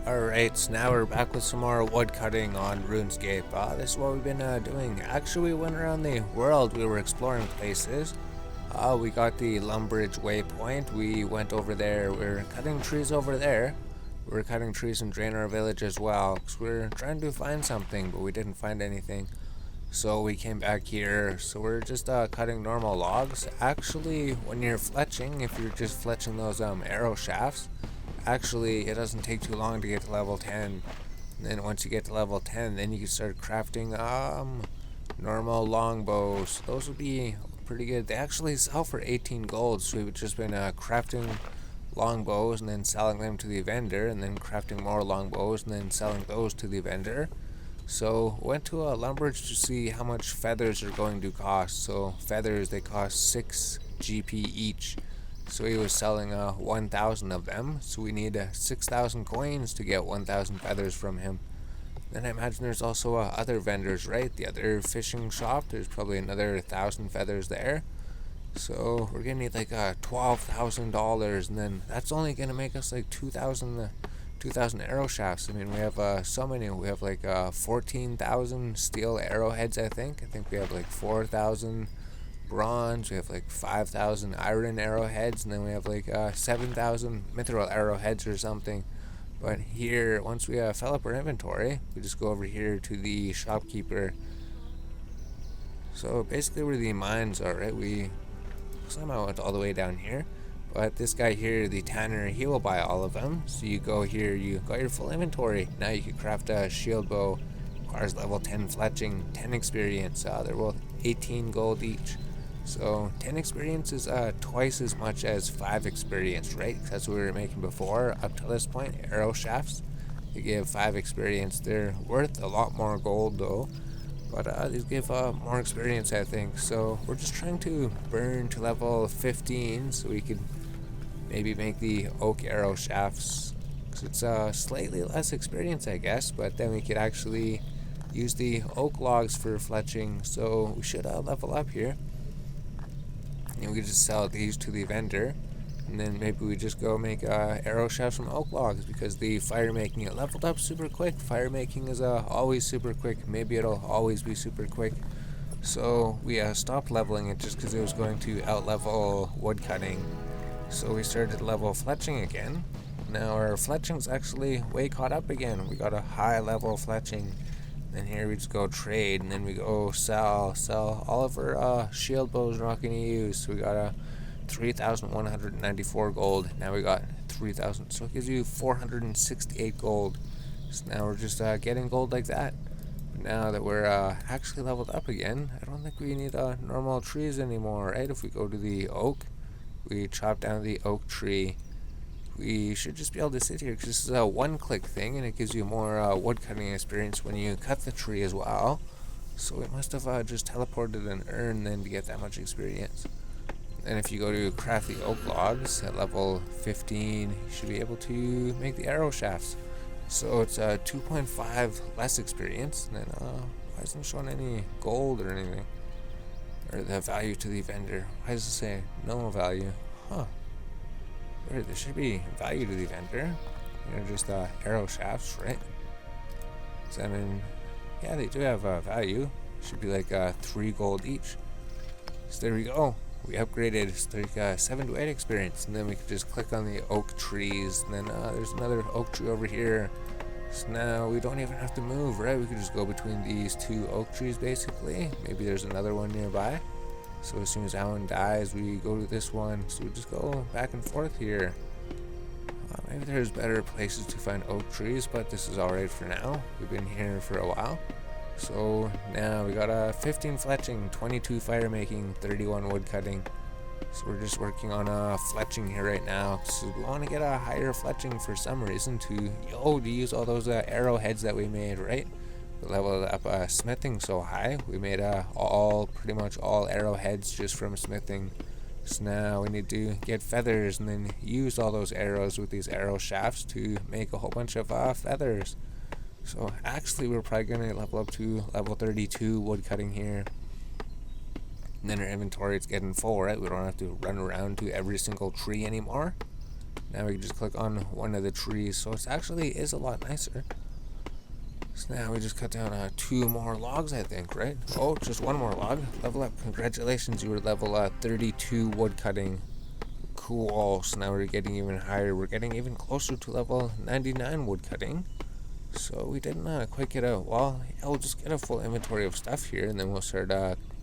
Alright, so now we're back with some more woodcutting on Runescape. This is what we've been doing. Actually, we went around the world, we were exploring places. We got the Lumbridge waypoint, we went over there, we're cutting trees over there. We were cutting trees in Draenor village as well, because we were trying to find something, but we didn't find anything. So we came back here, so we're just cutting normal logs. Actually, when you're fletching, if you're just fletching those arrow shafts, actually it doesn't take too long to get to level 10. And then once you get to level 10, then you can start crafting normal longbows. Those would be pretty good. They actually sell for 18 gold, so we've just been crafting longbows and then selling them to the vendor, and then crafting more longbows and then selling those to the vendor. So went to a Lumbridge to see how much feathers are going to cost. So feathers, they cost 6 GP each. So he was selling 1,000 of them. So we need 6,000 coins to get 1,000 feathers from him. Then I imagine there's also other vendors, right? The other fishing shop, there's probably another 1,000 feathers there. So we're gonna need like $12,000, and then that's only gonna make us like 2,000 arrow shafts. I mean, we have so many. We have like 14,000 steel arrowheads, I think. I think we have like 4,000 bronze. We have like 5,000 iron arrowheads, and then we have like 7,000 mithril arrowheads or something. But here, once we fill up our inventory, we just go over here to the shopkeeper. So basically where the mines are, right? We somehow went all the way down here. But this guy here, the tanner, he will buy all of them. So you go here, you got your full inventory. Now you can craft a shield bow. Requires level 10 fletching, 10 experience. They're worth 18 gold each. So 10 experience is twice as much as 5 experience, right? That's what we were making before. Up to this point, arrow shafts, they give 5 experience. They're worth a lot more gold though. But these give more experience, I think. So we're just trying to burn to level 15 so we could maybe make the oak arrow shafts. Because it's slightly less experience, I guess. But then we could actually use the oak logs for fletching. So we should level up here. And we could just sell these to the vendor. And then maybe we just go make arrow shafts from oak logs, because the firemaking, it leveled up super quick. Firemaking is always super quick. Maybe it'll always be super quick. So we stopped leveling it just because it was going to outlevel woodcutting. So we started level fletching again. Now our fletching's actually way caught up again. We got a high level fletching. Then here we just go trade, and then we go sell all of our shield bows we're not going to use. So we got 3,194 gold. Now we got 3,000, so it gives you 468 gold. So now we're just getting gold like that. But now that we're actually leveled up again, I don't think we need normal trees anymore, right? If we go to the oak, we chop down the oak tree, we should just be able to sit here, because this is a one-click thing, and it gives you more woodcutting experience when you cut the tree as well. So we must have just teleported an urn then to get that much experience. And if you go to craft the oak logs at level 15, you should be able to make the arrow shafts. So it's 2.5 less experience. And then why isn't it showing any gold or anything? Or the value to the vendor. Why does it say no value? Huh. There should be value to the vendor. Just arrow shafts, right? So I mean, yeah, they do have value. Should be like 3 gold each. So there we go. We upgraded. So like 7 to 8 experience, and then we could just click on the oak trees, and then there's another oak tree over here. So now we don't even have to move, right? We could just go between these 2 oak trees basically. Maybe there's another one nearby. So as soon as that one dies, we go to this one. So we just go back and forth here. Maybe there's better places to find oak trees, but this is alright for now. We've been here for a while. So now we got 15 fletching, 22 firemaking, 31 woodcutting. So we're just working on fletching here right now. So we want to get a higher fletching for some reason to use all those arrowheads that we made, right? We leveled up smithing so high. We made pretty much all arrowheads just from smithing. So now we need to get feathers and then use all those arrows with these arrow shafts to make a whole bunch of feathers. So actually we're probably going to level up to level 32 woodcutting here. And then our inventory is getting full, right? We don't have to run around to every single tree anymore. Now we can just click on one of the trees, so it actually is a lot nicer. So now we just cut down 2 more logs, I think, right? Oh, just 1 more log. Level up. Congratulations, you were level 32 woodcutting. Cool. So now we're getting even higher. We're getting even closer to level 99 woodcutting. So we didn't quite get a, well, yeah, we'll just get a full inventory of stuff here, and then we'll start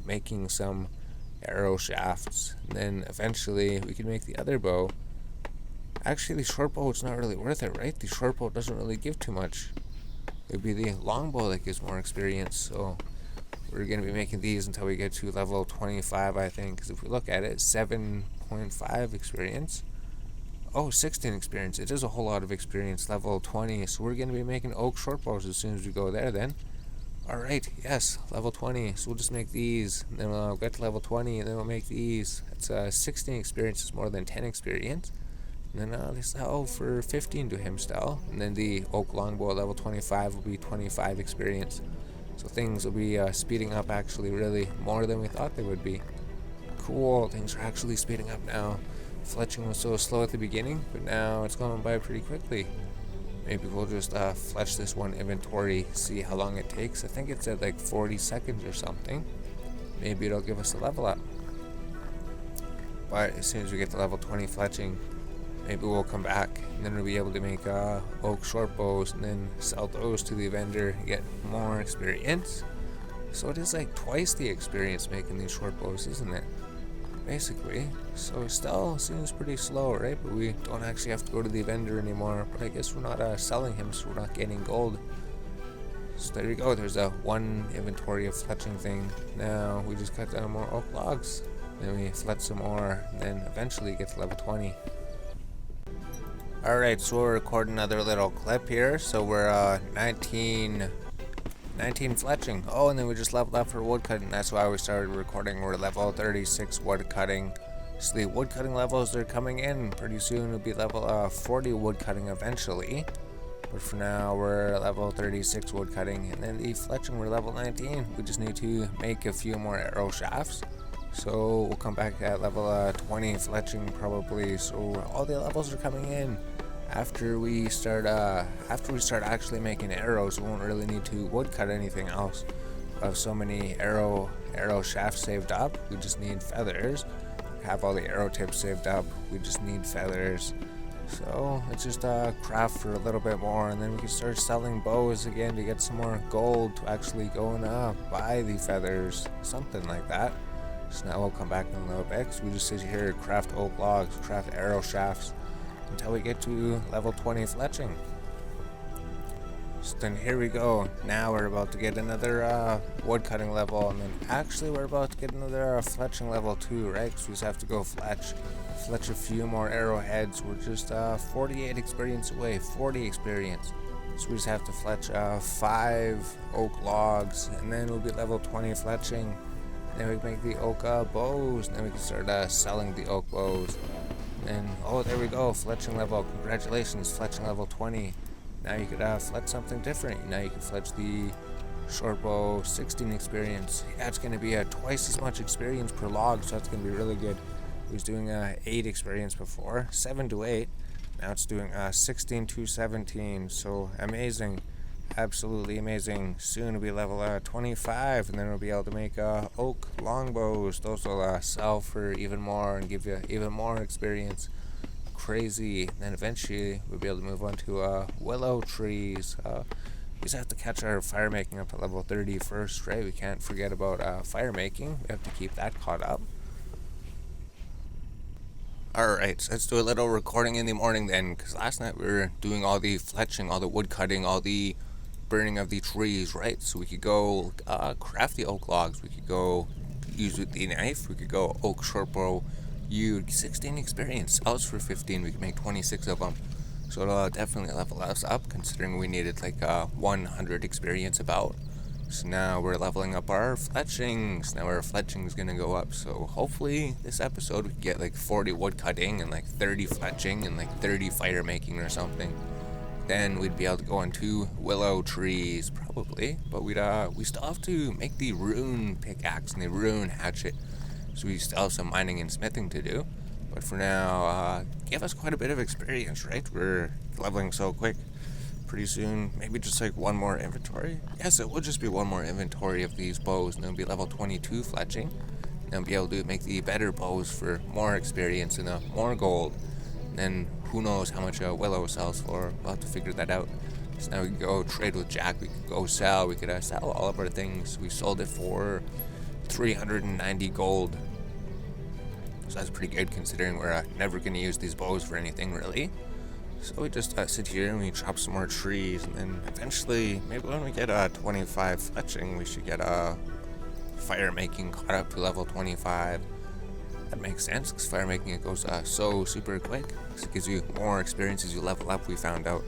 making some arrow shafts. And then eventually we can make the other bow. Actually, the short bow is not really worth it, right? The short bow doesn't really give too much. It would be the longbow that gives more experience, so we're going to be making these until we get to level 25, I think, because if we look at it, 7.5 experience. Oh, 16 experience. It is a whole lot of experience, level 20, so we're going to be making oak short bows as soon as we go there then. Alright, yes, level 20, so we'll just make these, and then we'll get to level 20, and then we'll make these. It's 16 experience is more than 10 experience. And then they sell for 15 to him still. And then the oak longbow level 25 will be 25 experience. So things will be speeding up actually really more than we thought they would be. Cool, things are actually speeding up now. Fletching was so slow at the beginning, but now it's going by pretty quickly. Maybe we'll just fletch this one inventory, see how long it takes. I think it's at like 40 seconds or something. Maybe it'll give us a level up. But as soon as we get to level 20 fletching, maybe we'll come back, and then we'll be able to make oak short bows, and then sell those to the vendor and get more experience. So it is like twice the experience making these short bows, isn't it? Basically. So it still seems pretty slow, right? But we don't actually have to go to the vendor anymore. But I guess we're not selling him, so we're not getting gold. So there you go. There's a 1 inventory of fletching thing. Now we just cut down more oak logs. Then we fletch some more, and then eventually get to level 20. Alright, so we're recording another little clip here. So we're 19 fletching. Oh, and then we just leveled up for woodcutting. That's why we started recording. We're level 36 woodcutting. So the woodcutting levels, they're coming in pretty soon. It'll be level 40 woodcutting eventually. But for now, we're level 36 woodcutting. And then the fletching, we're level 19. We just need to make a few more arrow shafts. So we'll come back at level 20 fletching probably. So all the levels are coming in. After we start actually making arrows, we won't really need to woodcut anything else. We have so many arrow shafts saved up. We just need feathers. Have all the arrow tips saved up. We just need feathers. So let's just craft for a little bit more, and then we can start selling bows again to get some more gold to actually go and buy the feathers, something like that. So now we'll come back in a little bit. So we just sit here, craft oak logs, craft arrow shafts, until we get to level 20 fletching. So then here we go. Now we're about to get another woodcutting level, and then actually we're about to get another fletching level too, right? So we just have to go fletch a few more arrowheads. We're just 48 experience away, 40 experience. So we just have to fletch 5 oak logs, and then we'll be level 20 fletching. Then we can make the oak bows, and then we can start selling the oak bows. And oh, there we go, fletching level. Congratulations, fletching level 20. Now you could fletch something different. Now you can fletch the short bow, 16 experience. Yeah, it's going to be twice as much experience per log, so that's going to be really good. It was doing 8 experience before, 7 to 8. Now it's doing 16 to 17, so amazing. Absolutely amazing. Soon we'll be level 25, and then we'll be able to make oak longbows. Those will sell for even more and give you even more experience. Crazy. And then eventually we'll be able to move on to willow trees. We just have to catch our firemaking up to level 30 first, right? We can't forget about firemaking. We have to keep that caught up. Alright, so let's do a little recording in the morning then, because last night we were doing all the fletching, all the wood cutting, all the burning of the trees, right? So we could go craft the oak logs, we could go use with the knife, we could go oak short bow, 16 experience, else for 15, we could make 26 of them. So it'll definitely level us up, considering we needed like 100 experience about. So now we're leveling up our fletching. So now our fletching is gonna go up. So hopefully this episode we can get like 40 wood cutting and like 30 fletching and like 30 fire making or something. Then we'd be able to go into willow trees probably. But we still have to make the rune pickaxe and the rune hatchet. So we still have some mining and smithing to do. But for now, gave us quite a bit of experience, right? We're leveling so quick. Pretty soon, maybe just like one more inventory. Yes, it will just be one more inventory of these bows, and it'll be level 22 fletching. And I'll be able to make the better bows for more experience and more gold. And then who knows how much Willow sells for. We'll have to figure that out. So now we can go trade with Jack. We could go sell. We could sell all of our things. We sold it for 390 gold. So that's pretty good considering we're never going to use these bows for anything really. So we just sit here and we chop some more trees, and then eventually, maybe when we get 25 fletching, we should get firemaking caught up to level 25. That makes sense, because firemaking it goes so super quick. So it gives you more experience as you level up, we found out.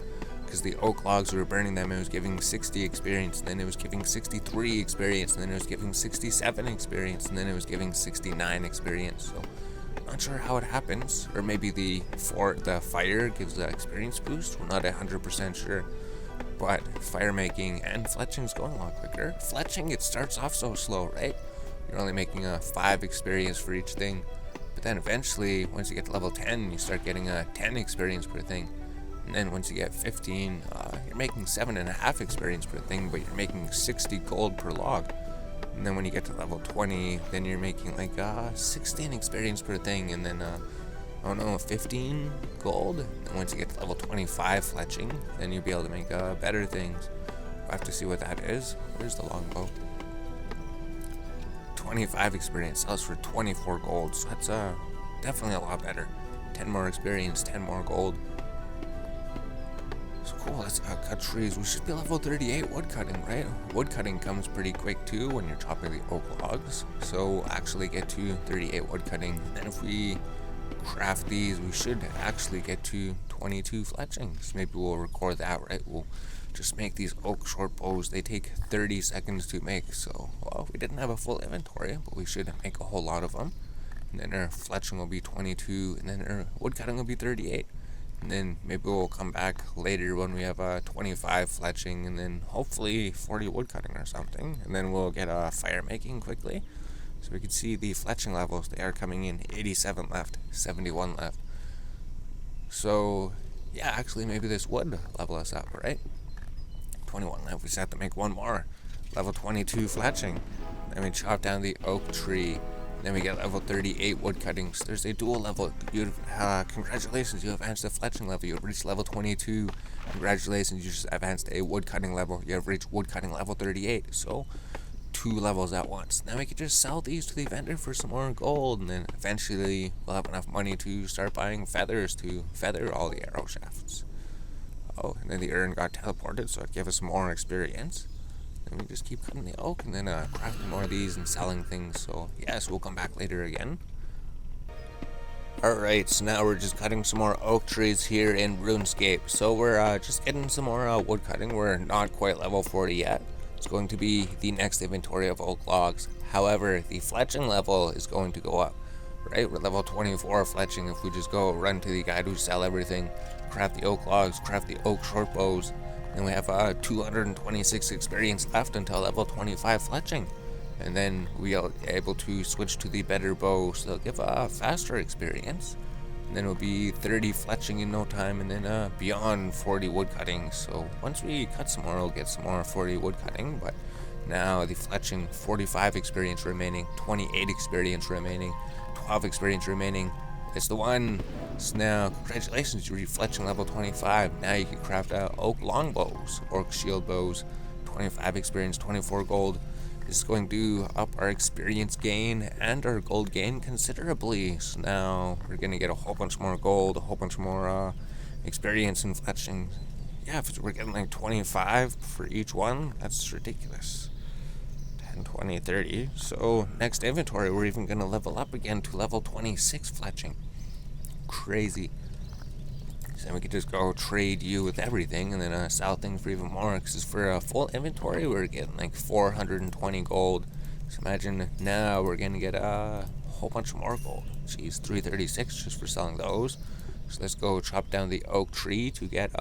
Because the oak logs, we were burning them, it was giving 60 experience, and then it was giving 63 experience, and then it was giving 67 experience, and then it was giving 69 experience. So not sure how it happens, or maybe the fire gives the experience boost. We're not 100% sure, but firemaking and fletching is going a lot quicker. Fletching, it starts off so slow, right? You're only making 5 experience for each thing, but then eventually, once you get to level 10, you start getting 10 experience per thing, and then once you get 15, you're making 7.5 experience per thing, but you're making 60 gold per log. And then when you get to level 20, then you're making like 16 experience per thing, and then 15 gold. And once you get to level 25 fletching, then you'll be able to make better things. We'll have to see what that is. Where's the longbow? 25 experience sells for 24 gold, so that's definitely a lot better. 10 more experience, 10 more gold. So cool, let's cut trees. We should be level 38 woodcutting, right? Woodcutting comes pretty quick too when you're chopping the oak logs. So we'll actually get to 38 woodcutting. And then if we craft these, we should actually get to 22 fletching. So maybe we'll record that, right? We'll just make these oak short bows. They take 30 seconds to make. So, well, we didn't have a full inventory, but we should make a whole lot of them. And then our fletching will be 22, and then our woodcutting will be 38. And then maybe we'll come back later when we have 25 fletching, and then hopefully 40 woodcutting or something. And then we'll get firemaking quickly. So we can see the fletching levels. They are coming in 87 left, 71 left. So yeah, actually maybe this would level us up, right? 21 left. We just have to make one more. Level 22 fletching. Then we chop down the oak tree. Then we get level 38 woodcutting. So there's a dual level. Congratulations, you advanced the fletching level. You have reached level 22. Congratulations, you just advanced a woodcutting level. You have reached woodcutting level 38. So 2 levels at once. Now we can just sell these to the vendor for some more gold, and then eventually we'll have enough money to start buying feathers to feather all the arrow shafts. Oh, and then the urn got teleported, so it gave us more experience. And we just keep cutting the oak and then crafting more of these and selling things. So yes, we'll come back later again. Alright, so now we're just cutting some more oak trees here in Runescape. So we're just getting some more wood cutting. We're not quite level 40 yet. It's going to be the next inventory of oak logs. However, the fletching level is going to go up. Right, we're level 24 fletching. If we just go run to the guy who sell everything, craft the oak logs, craft the oak short bows, and we have 226 experience left until level 25 fletching. And then we are able to switch to the better bow, so they'll give a faster experience. And then it'll be 30 fletching in no time, and then beyond 40 wood cutting. So once we cut some more, we'll get some more 40 wood cutting. But now the fletching, 45 experience remaining, 28 experience remaining, 12 experience remaining. It's the one. So now, congratulations, you reached fletching level 25. Now you can craft oak longbows, orc shield bows, 25 experience, 24 gold. This is going to up our experience gain and our gold gain considerably. So now we're going to get a whole bunch more gold, a whole bunch more experience in fletching. Yeah, if we're getting like 25 for each one, that's ridiculous. 10, 20, 30. So next inventory, we're even going to level up again to level 26 fletching. Crazy. So then we could just go trade you with everything and then sell things for even more. Because for a full inventory, we're getting like 420 gold. So imagine now we're going to get a whole bunch more gold. Jeez, 336 just for selling those. So let's go chop down the oak tree to get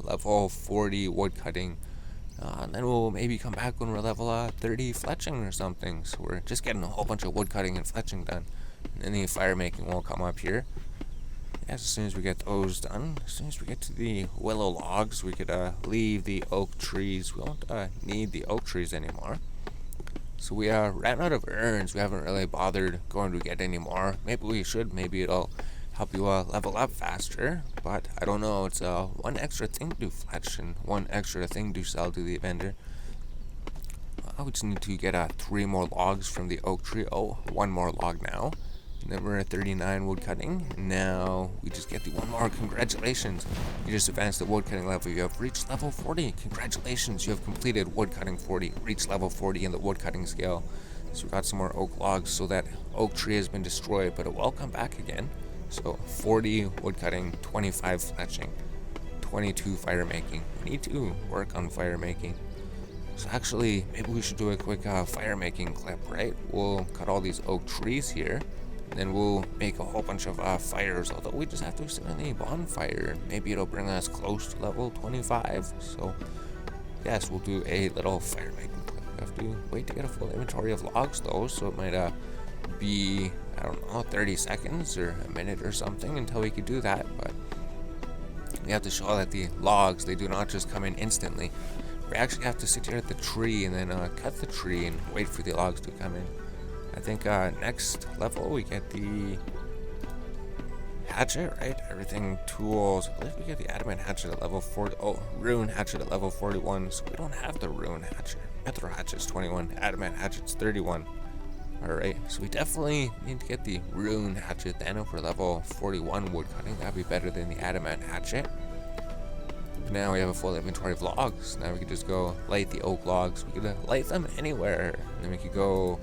level 40 wood cutting. And then we'll maybe come back when we're level 30 fletching or something. So we're just getting a whole bunch of wood cutting and fletching done. And then the firemaking will come up here. As soon as we get those done, as soon as we get to the willow logs, we could leave the oak trees. We don't need the oak trees anymore. So we ran out of urns. We haven't really bothered going to get any more. Maybe we should. Maybe it'll help you level up faster. But I don't know. It's one extra thing to fletch and one extra thing to sell to the vendor. We just need to get 3 more logs from the oak tree. Oh, 1 more log now. And then we're at 39 woodcutting. Now we just get the 1 more. Congratulations. You just advanced the woodcutting level. You have reached level 40. Congratulations. You have completed woodcutting 40. Reached level 40 in the woodcutting scale. So we got some more oak logs. So that oak tree has been destroyed, but it will come back again. So 40 woodcutting, 25 fletching, 22 firemaking. We need to work on firemaking. So actually, maybe we should do a quick firemaking clip, right? We'll cut all these oak trees here, and then we'll make a whole bunch of fires, although we just have to sit on a bonfire. Maybe it'll bring us close to level 25. So yes, we'll do a little firemaking clip. We have to wait to get a full inventory of logs though, so it might be, I don't know, 30 seconds or a minute or something until we could do that. But we have to show that the logs, they do not just come in instantly. We actually have to sit here at the tree and then cut the tree and wait for the logs to come in. I think next level we get the hatchet, right? Everything tools. I believe we get the adamant hatchet at level 40. Oh, rune hatchet at level 41. So we don't have the rune hatchet. Mithril hatchet's 21. Adamant hatchet's 31. Alright, so we definitely need to get the rune hatchet then for level 41 woodcutting. That'd be better than the adamant hatchet. Now we have a full inventory of logs. Now we could just go light the oak logs. We could light them anywhere. And then we could go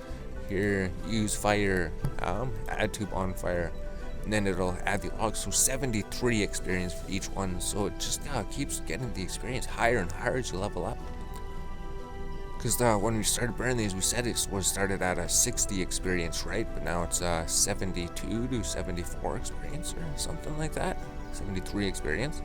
here, use fire, add to bonfire, and then it'll add the logs. So 73 experience for each one. So it just keeps getting the experience higher and higher as you level up. Because when we started burning these, we said it was started at a 60 experience, right? But now it's 72 to 74 experience or something like that. 73 experience.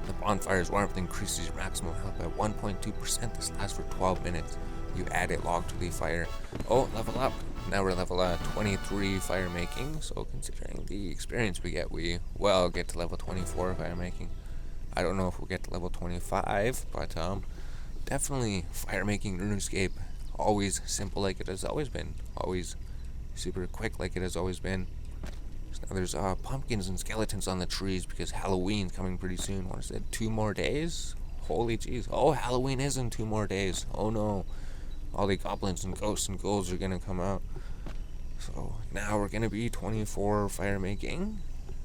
The bonfire's warmth increases your maximum health by 1.2%. This lasts for 12 minutes. You add a log to the fire. Oh, level up. Now we're level 23 firemaking. So considering the experience we get, we will get to level 24 firemaking. I don't know if we'll get to level 25, but definitely firemaking Runescape. Always simple like it has always been. Always super quick like it has always been. Now there's pumpkins and skeletons on the trees because Halloween's coming pretty soon. What is it? 2 more days? Holy jeez. Oh, Halloween is in 2 more days. Oh no. All the goblins and ghosts and ghouls are gonna come out. So now we're gonna be 24 firemaking.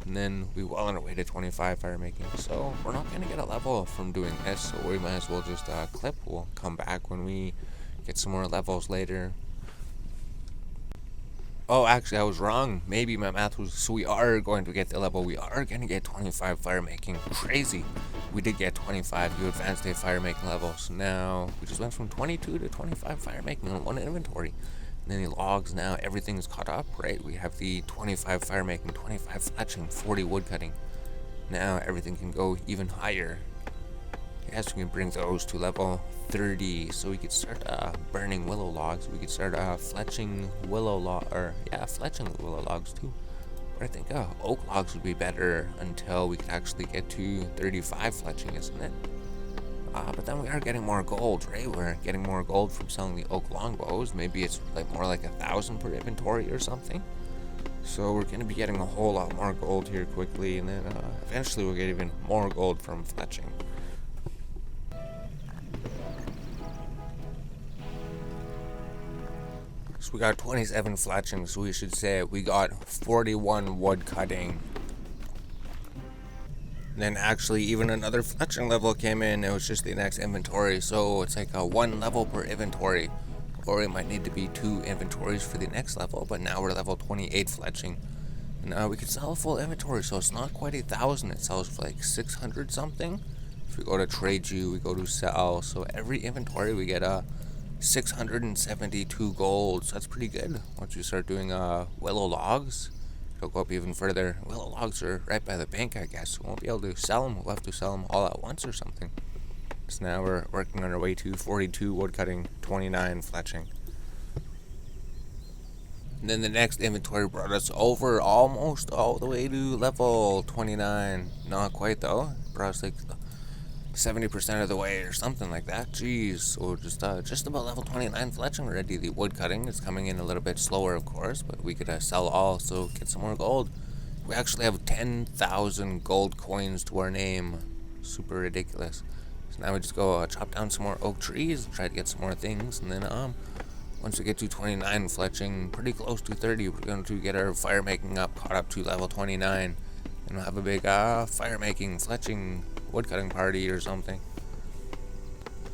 And then we well on our way to 25 firemaking. So we're not gonna get a level from doing this. So we might as well just clip. We'll come back when we get some more levels later. Oh, actually, I was wrong. Maybe my math was... So we are going to get the level. We are going to get 25 firemaking. Crazy. We did get 25. You advanced a firemaking level. So now we just went from 22 to 25 firemaking on 1 inventory. And then the logs now, everything's caught up, right? We have the 25 firemaking, 25 fletching, 40 woodcutting. Now everything can go even higher. Yes, we can bring those to level 30, so we could start burning willow logs. We could start fletching willow fletching willow logs too. But I think oak logs would be better until we could actually get to 35 fletching, isn't it? But then we are getting more gold, right? We're getting more gold from selling the oak longbows. Maybe it's more like 1,000 per inventory or something. So we're going to be getting a whole lot more gold here quickly, and then eventually we'll get even more gold from fletching. So we got 27 fletching, so we should say we got 41 woodcutting. Then actually even another fletching level came in. It was just the next inventory, so it's like 1 level per inventory. Or it might need to be 2 inventories for the next level, but now we're level 28 fletching. And we can sell a full inventory, so it's not quite 1,000. It sells for like 600 something. If we go to trade you, we go to sell. So every inventory we get 672 gold, so that's pretty good. Once you start doing willow logs, it'll go up even further. Willow logs are right by the bank, I guess. We won't be able to sell them. We'll have to sell them all at once or something. So now we're working on our way to 42 woodcutting, 29 fletching. And then the next inventory brought us over almost all the way to level 29. Not quite though. Brought us like 70% of the way or something like that. Jeez. So just about level 29 fletching already. The woodcutting is coming in a little bit slower, of course, but we could sell all, so get some more gold. We actually have 10,000 gold coins to our name. Super ridiculous. So now we just go chop down some more oak trees, try to get some more things, and then once we get to 29 fletching, pretty close to 30, we're going to get our firemaking up, caught up to level 29, and we'll have a big firemaking, fletching, woodcutting party or something.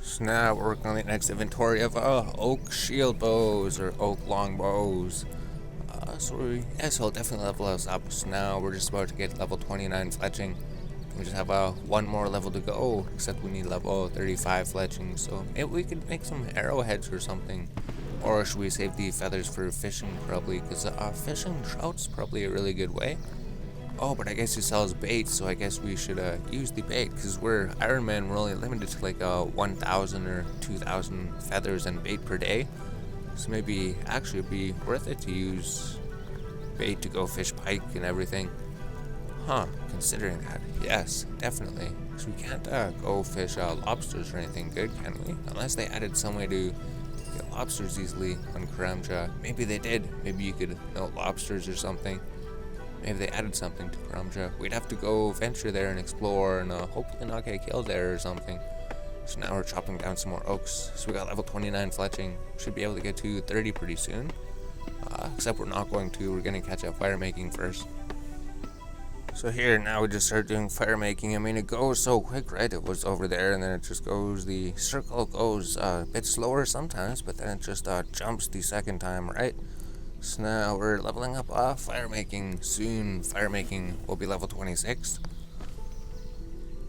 So now we're working on the next inventory of oak shield bows or oak long bows. So I'll definitely level us up. So now we're just about to get level 29 fletching. We just have one more level to go, except we need level 35 fletching. So maybe we could make some arrowheads or something. Or should we save the feathers for fishing, probably? Because fishing trout's probably a really good way. Oh, but I guess he sells bait, so I guess we should use the bait. Because we're Iron Man, we're only limited to like 1,000 or 2,000 feathers and bait per day. So maybe actually it'd be worth it to use bait to go fish pike and everything. Considering that, yes, definitely. Because we can't go fish lobsters or anything good, can we? Unless they added some way to get lobsters easily on Karamja. Maybe they did. Maybe you could know lobsters or something. Maybe they added something to Karamja. We'd have to go venture there and explore and hopefully not get killed there or something. So now we're chopping down some more oaks. So we got level 29 fletching. Should be able to get to 30 pretty soon. Except we're not going to. We're going to catch up firemaking first. So here, now we just start doing firemaking. I mean, it goes so quick, right? It was over there, and then it just goes, the circle goes a bit slower sometimes, but then it just jumps the second time, right? So now we're leveling up firemaking. Soon, firemaking will be level 26.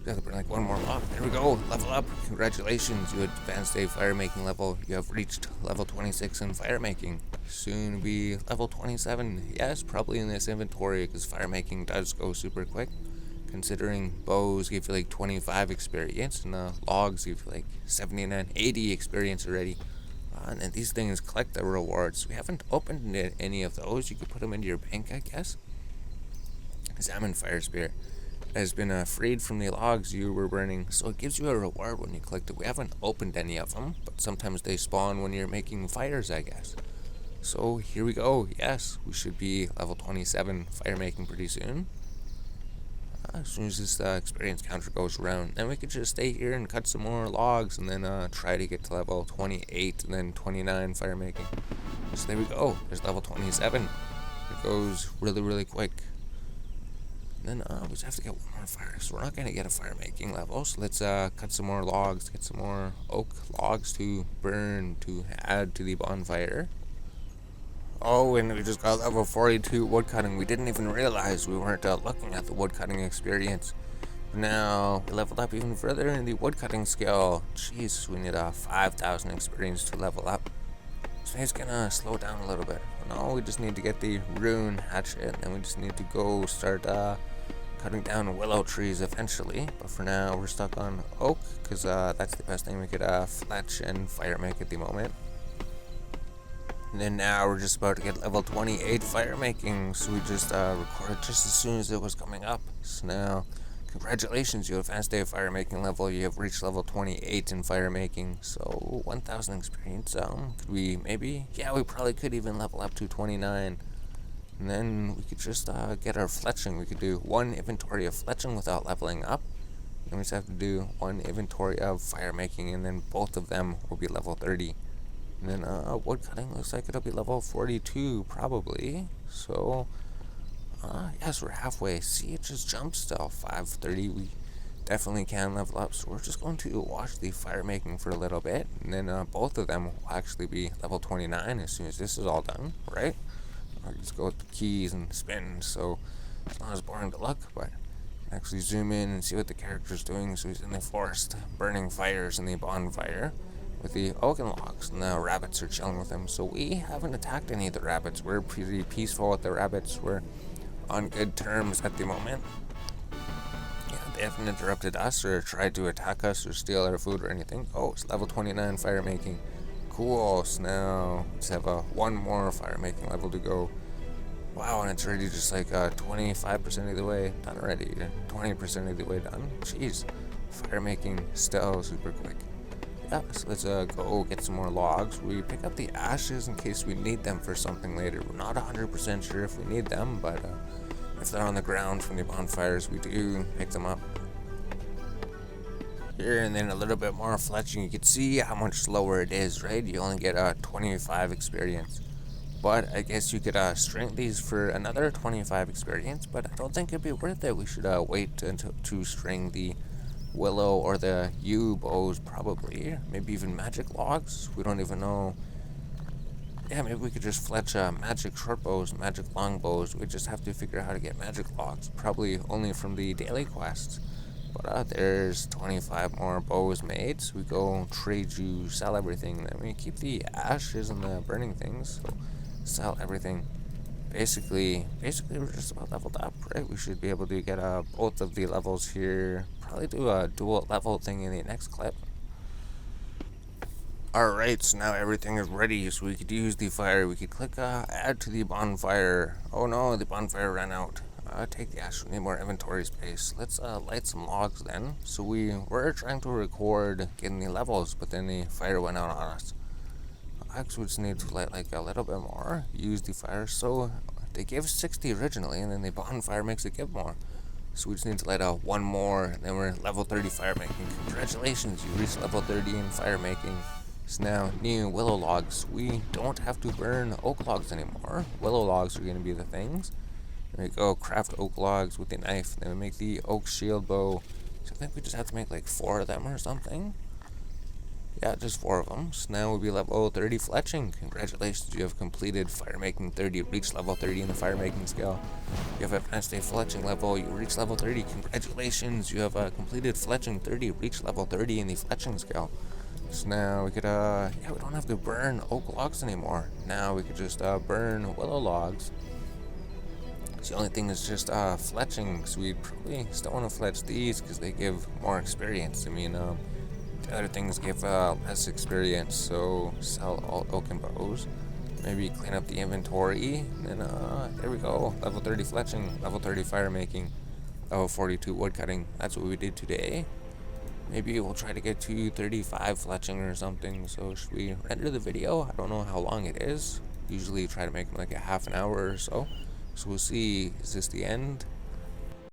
Got to bring like one more log. There we go. Level up. Congratulations. You advanced a firemaking level. You have reached level 26 in firemaking. Soon be level 27. Yes, probably in this inventory because firemaking does go super quick. Considering bows give you like 25 experience and logs give you like 79, 80 experience already. And then these things collect the rewards. We haven't opened any of those. You could put them into your bank, I guess. Examine fire spear. Has been freed from the logs you were burning, so it gives you a reward when you collect it. We haven't opened any of them, but sometimes they spawn when you're making fires, I guess. So here we go. Yes, we should be level 27 firemaking pretty soon. As soon as this experience counter goes around, then we could just stay here and cut some more logs, and then try to get to level 28 and then 29 firemaking. So there we go. There's level 27. It goes really, really quick. And then we just have to get one more fire. So we're not going to get a firemaking level. So let's cut some more logs, get some more oak logs to burn to add to the bonfire. Oh, and we just got level 42 woodcutting. We didn't even realize we weren't looking at the woodcutting experience. Now we leveled up even further in the woodcutting skill. Jeez, we need 5,000 experience to level up. So it's gonna slow down a little bit. No, we just need to get the rune hatchet, and then we just need to go start cutting down willow trees eventually. But for now, we're stuck on oak, because that's the best thing we could fletch and firemake at the moment. And then now we're just about to get level 28 firemaking, so we just recorded just as soon as it was coming up. So now, congratulations, you advanced a firemaking level. You have reached level 28 in firemaking, so 1,000 experience. Could we maybe? Yeah, we probably could even level up to 29. And then we could just get our fletching. We could do one inventory of fletching without leveling up. Then we just have to do one inventory of firemaking, and then both of them will be level 30. And then woodcutting looks like it'll be level 42 probably. So yes, we're halfway. See, it just jumps to 530. We definitely can level up. So we're just going to watch the firemaking for a little bit, and then both of them will actually be level 29 as soon as this is all done, right? Or just go with the keys and spin. So it's not as boring to look, but actually zoom in and see what the character's doing. So he's in the forest, burning fires in the bonfire with the oaken logs, and the rabbits are chilling with him. So we haven't attacked any of the rabbits. We're pretty peaceful with the rabbits. We're on good terms at the moment. Yeah, they haven't interrupted us or tried to attack us or steal our food or anything. Oh, it's level 29 firemaking. Cool, so now let's have one more fire making level to go. Wow, and it's already just like 25% of the way done already. 20% of the way done. Jeez, fire making still super quick. Yeah, so let's go get some more logs. We pick up the ashes in case we need them for something later. We're not 100% sure if we need them, but if they're on the ground from the bonfires, we do pick them up. Here, and then a little bit more fletching. You can see how much slower it is, right? You only get 25 experience. But I guess you could string these for another 25 experience, but I don't think it'd be worth it. We should wait to string the willow or the yew bows, probably. Maybe even magic logs. We don't even know. Yeah, maybe we could just fletch magic short bows, magic long bows. We just have to figure out how to get magic logs. Probably only from the daily quests. But there's 25 more bows made. So we go trade you, sell everything. Then we keep the ashes and the burning things. So sell everything. Basically we're just about leveled up, right? We should be able to get both of the levels here. Probably do a dual level thing in the next clip. Alright, so now everything is ready, so we could use the fire. We could click add to the bonfire. Oh no, the bonfire ran out. Take the ash, we need more inventory space. Let's light some logs then. So we were trying to record getting the levels, but then the fire went out on us. Actually, we just need to light like a little bit more. Use the fire. So they gave 60 originally, and then the bonfire makes it give more. So we just need to light out one more, and then we're level 30 fire making. Congratulations, you reached level 30 in fire making. So now, new willow logs. We don't have to burn oak logs anymore. Willow logs are going to be the things. There we go, craft oak logs with a knife. Then we make the oak shield bow. So I think we just have to make like 4 of them or something. Yeah, just 4 of them. So now we'll be level 30 fletching. Congratulations, you have completed firemaking 30. Reached level 30 in the firemaking skill. You have advanced a fletching level. You reached level 30. Congratulations, you have completed fletching 30. Reached level 30 in the fletching skill. So now we could, yeah, we don't have to burn oak logs anymore. Now we could just burn willow logs. So the only thing is just fletching. So we'd probably still want to fletch these because they give more experience. I mean, the other things give less experience. So sell all oaken bows. Maybe clean up the inventory. And there we go. Level 30 fletching, level 30 fire making, level 42 woodcutting. That's what we did today. Maybe we'll try to get to 35 fletching or something. So should we render the video? I don't know how long it is. Usually try to make like a half an hour or so. So we'll see. Is this the end?